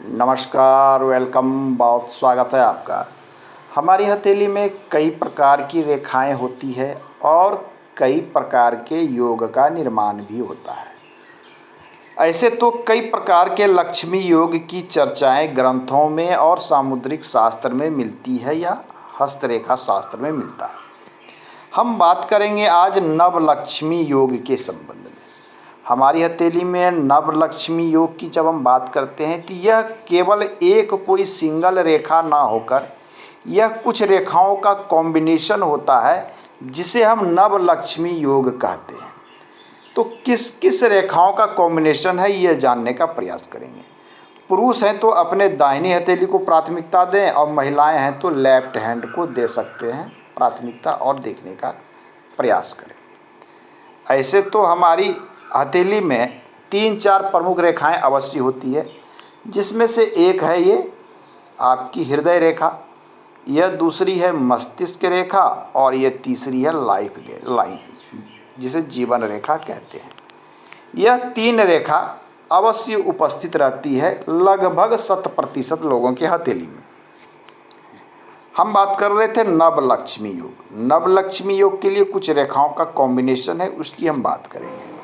नमस्कार, वेलकम। बहुत स्वागत है आपका। हमारी हथेली में कई प्रकार की रेखाएं होती है और कई प्रकार के योग का निर्माण भी होता है। ऐसे तो कई प्रकार के लक्ष्मी योग की चर्चाएं ग्रंथों में और सामुद्रिक शास्त्र में मिलती है या हस्तरेखा शास्त्र में मिलता है। हम बात करेंगे आज नवलक्ष्मी योग के संबंध में। हमारी हथेली में नवलक्ष्मी योग की जब हम बात करते हैं तो यह केवल एक कोई सिंगल रेखा ना होकर यह कुछ रेखाओं का कॉम्बिनेशन होता है जिसे हम नवलक्ष्मी योग कहते हैं। तो किस किस रेखाओं का कॉम्बिनेशन है यह जानने का प्रयास करेंगे। पुरुष हैं तो अपने दाहिनी हथेली को प्राथमिकता दें और महिलाएं हैं तो लेफ्ट हैंड को दे सकते हैं प्राथमिकता और देखने का प्रयास करें। ऐसे तो हमारी हथेली में 3-4 प्रमुख रेखाएं अवश्य होती है, जिसमें से एक है ये आपकी हृदय रेखा, यह दूसरी है मस्तिष्क रेखा और यह तीसरी है लाइफ लाइन जिसे जीवन रेखा कहते हैं। यह 3 रेखा अवश्य उपस्थित रहती है लगभग 100% लोगों के हथेली में। हम बात कर रहे थे नवलक्ष्मी योग। नवलक्ष्मी योग के लिए कुछ रेखाओं का कॉम्बिनेशन है, उसकी हम बात करेंगे।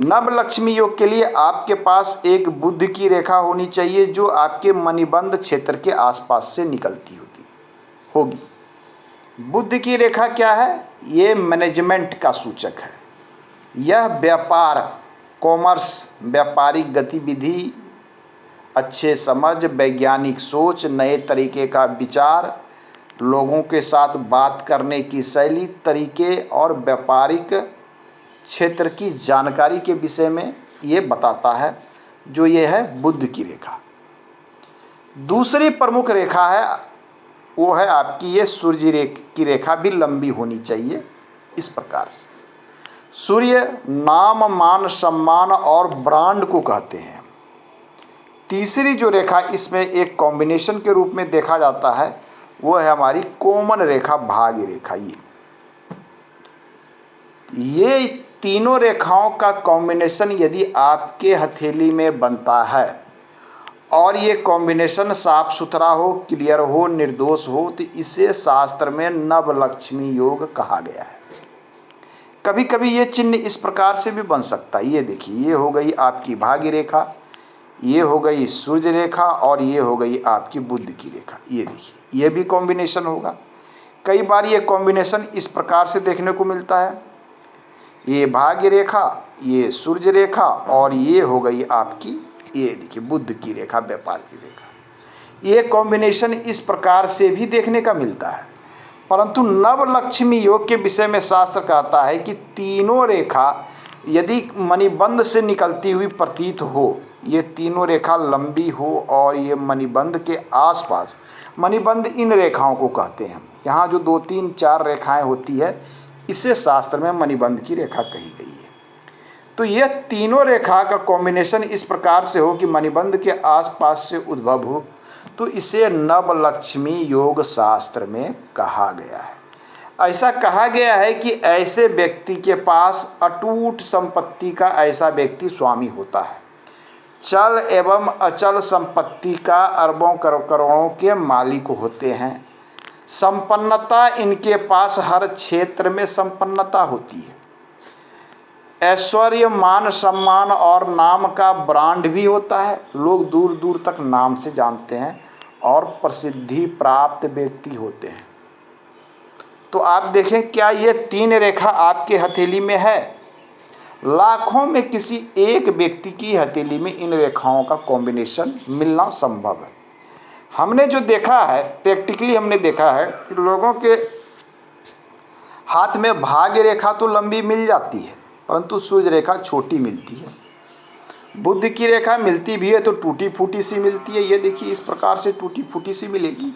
नवलक्ष्मी योग के लिए आपके पास एक बुध की रेखा होनी चाहिए जो आपके मणिबंध क्षेत्र के आसपास से निकलती होगी। बुध की रेखा क्या है? ये मैनेजमेंट का सूचक है। यह व्यापार, कॉमर्स, व्यापारिक गतिविधि, अच्छे समझ, वैज्ञानिक सोच, नए तरीके का विचार, लोगों के साथ बात करने की शैली, तरीके और व्यापारिक क्षेत्र की जानकारी के विषय में ये बताता है, जो ये है बुध की रेखा। दूसरी प्रमुख रेखा है वो है आपकी ये सूर्य की रेखा भी लंबी होनी चाहिए इस प्रकार से। सूर्य नाम, मान, सम्मान और ब्रांड को कहते हैं। तीसरी जो रेखा इसमें एक कॉम्बिनेशन के रूप में देखा जाता है वो है हमारी कोमल रेखा, भाग्य रेखा। ये तीनों रेखाओं का कॉम्बिनेशन यदि आपके हथेली में बनता है और ये कॉम्बिनेशन साफ सुथरा हो, क्लियर हो, निर्दोष हो, तो इसे शास्त्र में नवलक्ष्मी योग कहा गया है। कभी कभी ये चिन्ह इस प्रकार से भी बन सकता है। ये देखिए, ये हो गई आपकी भाग्य रेखा, ये हो गई सूर्य रेखा और ये हो गई आपकी बुध की रेखा। ये देखिए, ये भी कॉम्बिनेशन होगा। कई बार ये कॉम्बिनेशन इस प्रकार से देखने को मिलता है, ये भाग्य रेखा, ये सूर्य रेखा और ये हो गई आपकी, ये देखिए बुध की रेखा, व्यापार की रेखा। ये कॉम्बिनेशन इस प्रकार से भी देखने का मिलता है। परंतु नवलक्ष्मी योग के विषय में शास्त्र कहता है कि तीनों रेखा यदि मणिबंध से निकलती हुई प्रतीत हो, ये तीनों रेखा लंबी हो और ये मणिबंध के आसपास, मणिबंध इन रेखाओं को कहते हैं। यहाँ जो 2-3-4 रेखाएं होती है इसे शास्त्र में मणिबंध की रेखा कही गई है। तो यह तीनों रेखा का कॉम्बिनेशन इस प्रकार से हो कि मणिबंध के आसपास से उद्भव हो, तो इसे नवलक्ष्मी योग शास्त्र में कहा गया है। ऐसा कहा गया है कि ऐसे व्यक्ति के पास अटूट संपत्ति का ऐसा व्यक्ति स्वामी होता है। चल एवं अचल संपत्ति का अरबों करोड़ों के मालिक होते हैं। संपन्नता इनके पास हर क्षेत्र में संपन्नता होती है। ऐश्वर्य, मान, सम्मान और नाम का ब्रांड भी होता है। लोग दूर दूर तक नाम से जानते हैं और प्रसिद्धि प्राप्त व्यक्ति होते हैं। तो आप देखें, क्या ये 3 रेखा आपके हथेली में है? लाखों में किसी एक व्यक्ति की हथेली में इन रेखाओं का कॉम्बिनेशन मिलना संभव है। हमने जो देखा है, प्रैक्टिकली हमने देखा है कि लोगों के हाथ में भाग्य रेखा तो लंबी मिल जाती है परंतु सूर्य रेखा छोटी मिलती है। बुध की रेखा मिलती भी है तो टूटी फूटी सी मिलती है। ये देखिए, इस प्रकार से टूटी फूटी सी मिलेगी।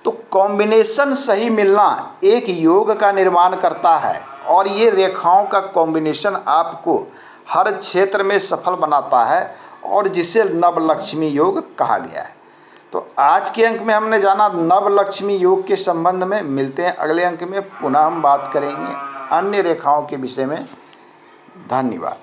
तो कॉम्बिनेशन सही मिलना एक योग का निर्माण करता है और ये रेखाओं का कॉम्बिनेशन आपको हर क्षेत्र में सफल बनाता है और जिसे नवलक्ष्मी योग कहा गया है। तो आज के अंक में हमने जाना नवलक्ष्मी योग के संबंध में। मिलते हैं अगले अंक में, पुनः हम बात करेंगे अन्य रेखाओं के विषय में। धन्यवाद।